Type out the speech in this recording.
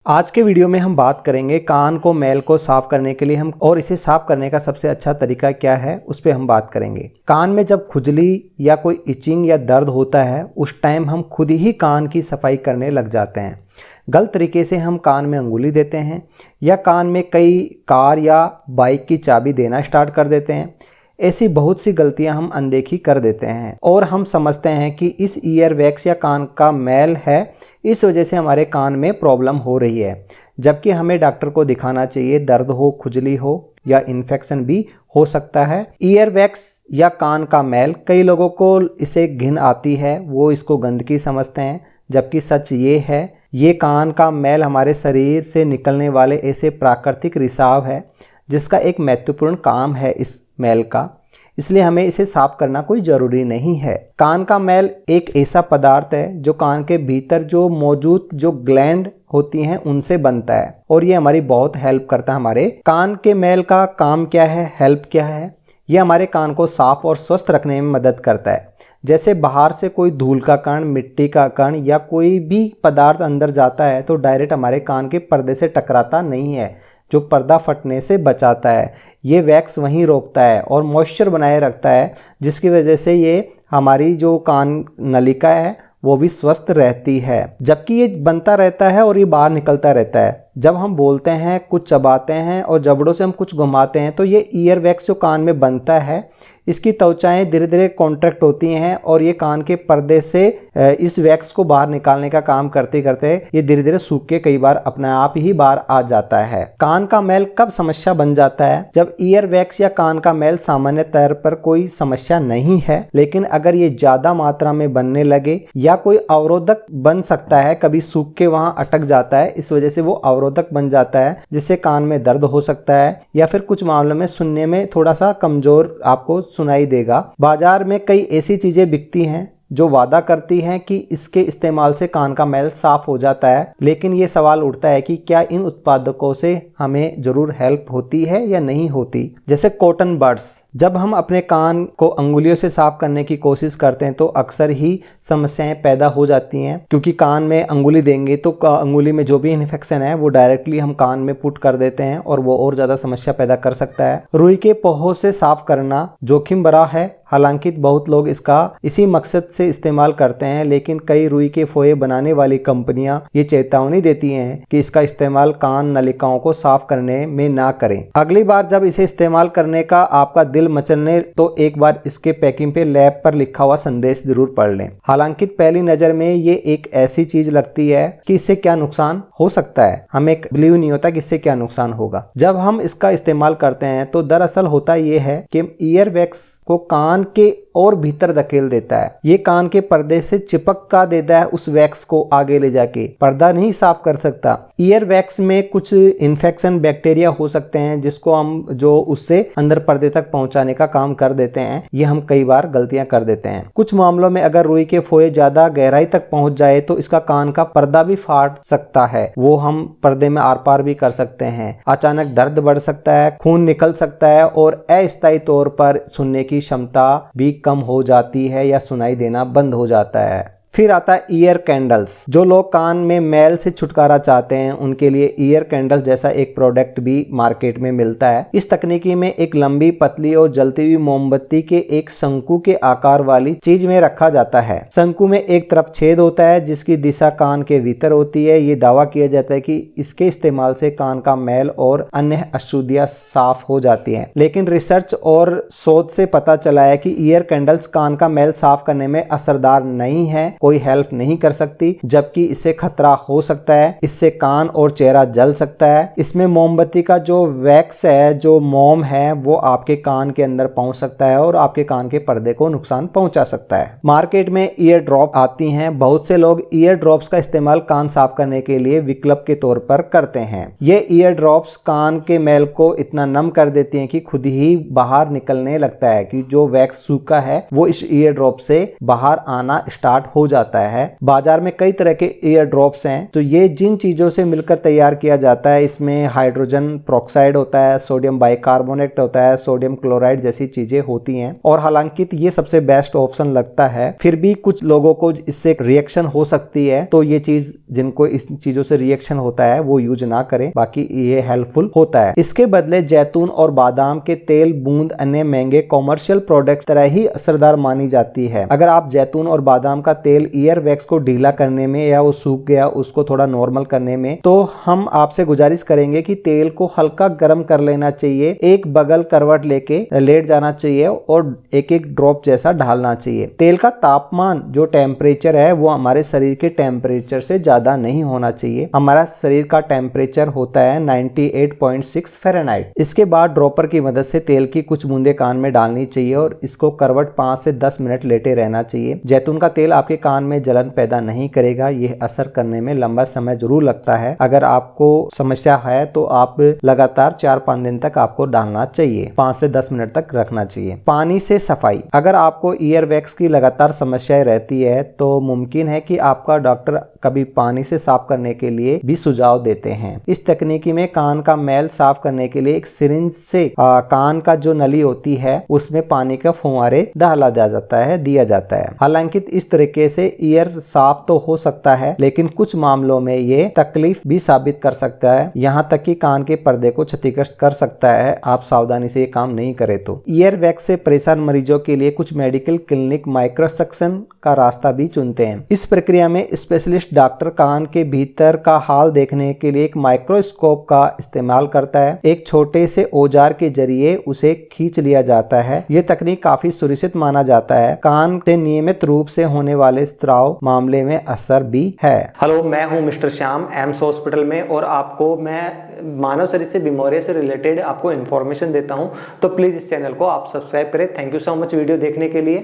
आज के वीडियो में हम बात करेंगे कान को मैल को साफ करने के लिए हम और इसे साफ करने का सबसे अच्छा तरीका क्या है उस पर हम बात करेंगे। कान में जब खुजली या कोई इचिंग या दर्द होता है उस टाइम हम खुद ही कान की सफाई करने लग जाते हैं। गलत तरीके से हम कान में अंगुली देते हैं या कान में कई कार या बाइक की चाबी देना स्टार्ट कर देते हैं। ऐसी बहुत सी गलतियां हम अनदेखी कर देते हैं और हम समझते हैं कि इस ईयर वैक्स या कान का मैल है, इस वजह से हमारे कान में प्रॉब्लम हो रही है, जबकि हमें डॉक्टर को दिखाना चाहिए। दर्द हो, खुजली हो या इन्फेक्शन भी हो सकता है। ईयर वैक्स या कान का मैल, कई लोगों को इसे घिन आती है, वो इसको गंदगी समझते हैं, जबकि सच ये है ये कान का मैल हमारे शरीर से निकलने वाले ऐसे प्राकृतिक रिसाव है जिसका एक महत्वपूर्ण काम है इस मैल का, इसलिए हमें इसे साफ करना कोई ज़रूरी नहीं है। कान का मैल एक ऐसा पदार्थ है जो कान के भीतर जो मौजूद जो ग्लैंड होती हैं उनसे बनता है और ये हमारी बहुत हेल्प करता है। हमारे कान के मैल का काम क्या है, हेल्प क्या है? ये हमारे कान को साफ और स्वस्थ रखने में मदद करता है। जैसे बाहर से कोई धूल का कण, मिट्टी का कण या कोई भी पदार्थ अंदर जाता है तो डायरेक्ट हमारे कान के पर्दे से टकराता नहीं है, जो पर्दा फटने से बचाता है। ये वैक्स वहीं रोकता है और मॉइस्चर बनाए रखता है, जिसकी वजह से ये हमारी जो कान नलिका है वो भी स्वस्थ रहती है। जबकि ये बनता रहता है और ये बाहर निकलता रहता है। जब हम बोलते हैं, कुछ चबाते हैं और जबड़ों से हम कुछ घुमाते हैं तो ये ईयर वैक्स जो कान में बनता है इसकी त्वचाएं धीरे धीरे कॉन्ट्रैक्ट होती हैं और ये कान के पर्दे से इस वैक्स को बाहर निकालने का काम करते करते ये धीरे धीरे सूख के कई बार अपने आप ही बाहर आ जाता है। कान का मैल कब समस्या बन जाता है? जब ईयर वैक्स या कान का मैल सामान्य तौर पर कोई समस्या नहीं है, लेकिन अगर ये ज्यादा मात्रा में बनने लगे या कोई अवरोधक बन सकता है, कभी सूख के वहां अटक जाता है, इस वजह से वो अवरोधक बन जाता है जिससे कान में दर्द हो सकता है या फिर कुछ मामलों में सुनने में थोड़ा सा कमजोर आपको सुनाई देगा। बाजार में कई ऐसी चीजें बिकती हैं जो वादा करती हैं कि इसके इस्तेमाल से कान का मैल साफ हो जाता है, लेकिन ये सवाल उठता है कि क्या इन उत्पादकों से हमें जरूर हेल्प होती है या नहीं होती। जैसे कॉटन बड्स, जब हम अपने कान को अंगुलियों से साफ करने की कोशिश करते हैं तो अक्सर ही समस्याएं पैदा हो जाती हैं, क्योंकि कान में अंगुली देंगे तो अंगुली में जो भी इन्फेक्शन है वो डायरेक्टली हम कान में पुट कर देते हैं और वो और ज्यादा समस्या पैदा कर सकता है। रुई के पोहों से साफ करना जोखिम भरा है, हालांकि बहुत लोग इसका इसी मकसद से इस्तेमाल करते हैं, लेकिन कई रुई के फोए बनाने वाली कंपनियां ये चेतावनी देती हैं कि इसका इस्तेमाल कान नलिकाओं को साफ करने में ना करें। अगली बार जब इसे इस्तेमाल करने का आपका दिल मचलने तो एक बार इसके पैकिंग पे लैब पर लिखा हुआ संदेश जरूर पढ़ लें। हालांकि पहली नजर में ये एक ऐसी चीज लगती है कि इससे क्या नुकसान हो सकता है, हमें बिलीव नहीं होता कि इससे क्या नुकसान होगा। जब हम इसका इस्तेमाल करते हैं तो दरअसल होता यह है कि ईयर वैक्स को कान के और भीतर धकेल देता है। ये कान के पर्दे से चिपक का देता है उस वैक्स को आगे ले जाके, पर्दा नहीं साफ कर सकता। ईयर वैक्स में कुछ इन्फेक्शन बैक्टीरिया हो सकते हैं जिसको हम जो उससे अंदर पर्दे तक पहुंचाने का काम कर देते हैं। ये हम कई बार गलतियां कर देते हैं। कुछ मामलों में अगर रुई के फोए ज्यादा गहराई तक पहुंच जाए तो इसका कान का पर्दा भी फाट सकता है, वो हम पर्दे में आर पार भी कर सकते हैं। अचानक दर्द बढ़ सकता है, खून निकल सकता है और अस्थायी तौर पर सुनने की क्षमता भी कम हो जाती है या सुनाई देना बंद हो जाता है। फिर आता है ईयर कैंडल्स। जो लोग कान में मैल से छुटकारा चाहते हैं उनके लिए ईयर कैंडल जैसा एक प्रोडक्ट भी मार्केट में मिलता है। इस तकनीकी में एक लंबी, पतली और जलती हुई मोमबत्ती के एक शंकु के आकार वाली चीज में रखा जाता है। शंकु में एक तरफ छेद होता है जिसकी दिशा कान के भीतर होती है। ये दावा किया जाता है कि इसके इस्तेमाल से कान का मैल और अन्य अशुद्धियां साफ हो जाती हैं, लेकिन रिसर्च और शोध से पता चला है कि ईयर कैंडल्स कान का मैल साफ करने में असरदार नहीं है, कोई हेल्प नहीं कर सकती, जबकि इससे खतरा हो सकता है। इससे कान और चेहरा जल सकता है। इसमें मोमबत्ती का जो वैक्स है, जो मोम है, वो आपके कान के अंदर पहुंच सकता है और आपके कान के पर्दे को नुकसान पहुंचा सकता है। मार्केट में ईयर ड्रॉप आती हैं। बहुत से लोग ईयर ड्रॉप्स का इस्तेमाल कान साफ करने के लिए विकल्प के तौर पर करते हैं। ये ईयर ड्रॉप्स कान के मैल को इतना नम कर देती हैं कि खुद ही बाहर निकलने लगता है, कि जो वैक्स सूखा है वो इस ईयर ड्रॉप से बाहर आना स्टार्ट हो जाता है। बाजार में कई तरह के ईयर ड्रॉप्स हैं, तो ये जिन चीजों से मिलकर तैयार किया जाता है, इसमें हाइड्रोजन पेरोक्साइड होता है, सोडियम बाइकार्बोनेट होता है, सोडियम क्लोराइड जैसी चीजें होती हैं। और हालांकि ये सबसे बेस्ट ऑप्शन लगता है, फिर भी कुछ लोगों को इससे रिएक्शन हो सकती है, तो ये चीज जिनको इस चीजों से रिएक्शन होता है वो यूज ना करें, बाकी ये हेल्पफुल होता है। इसके बदले जैतून और बादाम के तेल बूंद अन्य महंगे कॉमर्शियल प्रोडक्ट तरह ही असरदार मानी जाती है। अगर आप जैतून और बादाम का तेल ईयर वैक्स को ढीला करने में या वो सूख गया उसको थोड़ा नॉर्मल करने में, तो हम आपसे गुजारिश करेंगे कि तेल को हल्का गर्म कर लेना चाहिए, एक बगल करवट लेके लेट जाना चाहिए और एक एक ड्रॉप जैसा ढालना चाहिए। तेल का तापमान जो टेम्परेचर है वो हमारे शरीर के टेम्परेचर से ज्यादा नहीं होना चाहिए। हमारा शरीर का टेम्परेचर होता है 98.6 फ़ारेनहाइट। इसके बाद ड्रॉपर की मदद से तेल की कुछ बूंदे कान में डालनी चाहिए और इसको करवट 5 से 10 मिनट लेटे रहना चाहिए। जैतून का तेल आपके कान में जलन पैदा नहीं करेगा, यह असर करने में लंबा समय जरूर लगता है। अगर आपको समस्या है तो आप लगातार 4-5 दिन तक आपको डालना चाहिए, 5 से 10 मिनट तक रखना चाहिए। पानी से सफाई। अगर आपको ईयर वैक्स की लगातार समस्याएं रहती है तो मुमकिन है कि आपका डॉक्टर कभी पानी से साफ करने के लिए भी सुझाव देते हैं। इस तकनीकी में कान का मैल साफ करने के लिए एक सिरिंज से कान का जो नली होती है उसमें पानी का फुहारे डाला दिया जाता है। हालांकि इस तरीके से ईयर साफ तो हो सकता है, लेकिन कुछ मामलों में ये तकलीफ भी साबित कर सकता है, यहाँ तक कि कान के पर्दे को क्षतिग्रस्त कर सकता है आप सावधानी से ये काम नहीं करें तो। ईयर वैक्स से परेशान मरीजों के लिए कुछ मेडिकल क्लिनिक माइक्रोसक्शन का रास्ता भी चुनते हैं। इस प्रक्रिया में स्पेशलिस्ट डॉक्टर कान के भीतर का हाल देखने के लिए एक माइक्रोस्कोप का इस्तेमाल करता है। एक छोटे से औजार के जरिए उसे खींच लिया जाता है। यह तकनीक काफी सुरक्षित माना जाता है। कान से नियमित रूप से होने वाले स्त्राव मामले में असर भी है। हेलो, मैं हूं मिस्टर श्याम एम्स हॉस्पिटल में और आपको मैं मानव शरीर से बीमारियों से रिलेटेड आपको इन्फॉर्मेशन देता हूं, तो प्लीज इस चैनल को आप सब्सक्राइब करें। Thank you so much video देखने के लिए।